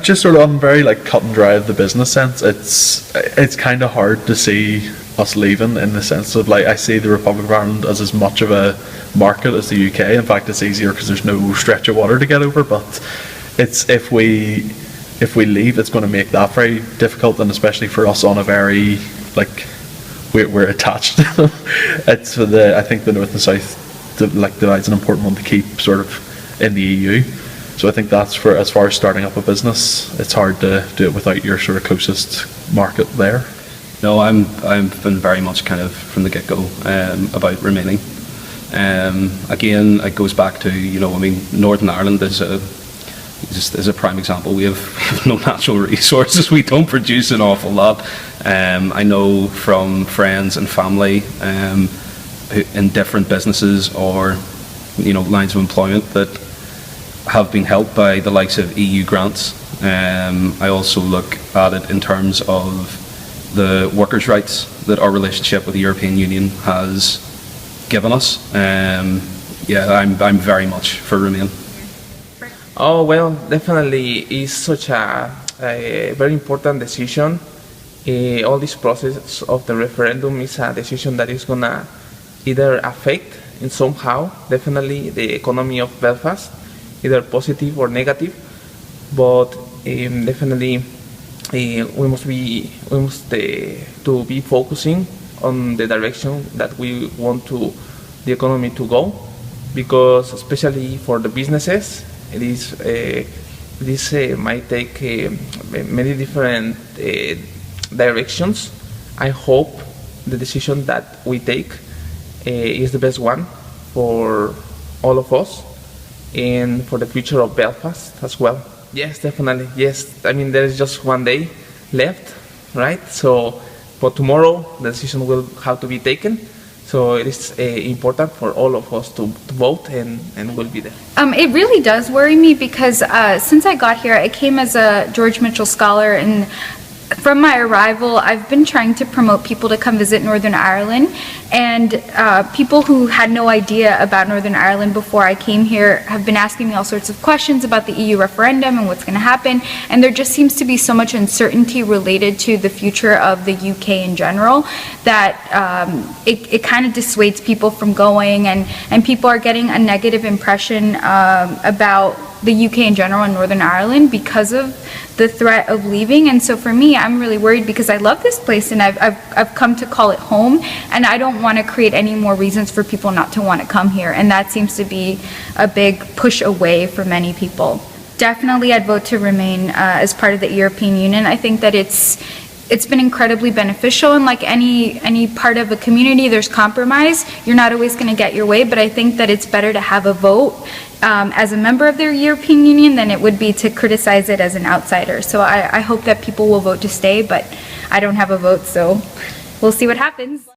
Just sort of on very like cut and dry of the business sense, it's kind of hard to see us leaving in the sense of like I see the Republic of Ireland as much of a market as the UK. In fact, it's easier because there's no stretch of water to get over. But it's if we leave, it's going to make that very difficult, and especially for us on a very like we're attached. It's for I think the north and south divide's an important one to keep sort of in the EU. So I think that's for as far as starting up a business, it's hard to do it without your sort of closest market there. No, I've been very much kind of from the get-go about remaining. Again, it goes back to Northern Ireland is a prime example. We have no natural resources. We don't produce an awful lot. I know from friends and family in different businesses or lines of employment that have been helped by the likes of EU grants. I also look at it in terms of the workers' rights that our relationship with the European Union has given us. I'm very much for Remain. Oh well, definitely is such a very important decision. All this process of the referendum is a decision that is gonna either affect in somehow definitely the economy of Belfast, either positive or negative, but definitely we must to be focusing on the direction that we want the economy to go, because especially for the businesses, this might take many different directions. I hope the decision that we take is the best one for all of us and for the future of Belfast as well. Yes, definitely. Yes, I mean there is just one day left, right? So, but tomorrow the decision will have to be taken. So it is important for all of us to vote and we'll be there. It really does worry me because since I got here, I came as a George Mitchell Scholar, and from my arrival, I've been trying to promote people to come visit Northern Ireland, and people who had no idea about Northern Ireland before I came here have been asking me all sorts of questions about the EU referendum and what's going to happen, and there just seems to be so much uncertainty related to the future of the UK in general that it kind of dissuades people from going, and people are getting a negative impression about the UK in general and Northern Ireland because of the threat of leaving. And so for me, I'm really worried because I love this place and I've come to call it home, and I don't want to create any more reasons for people not to want to come here, and that seems to be a big push away for many people. Definitely I'd vote to remain as part of the European Union. I think that it's been incredibly beneficial, and like any part of a community, there's compromise. You're not always going to get your way, but I think that it's better to have a vote as a member of the European Union than it would be to criticize it as an outsider. So I hope that people will vote to stay, but I don't have a vote, so we'll see what happens.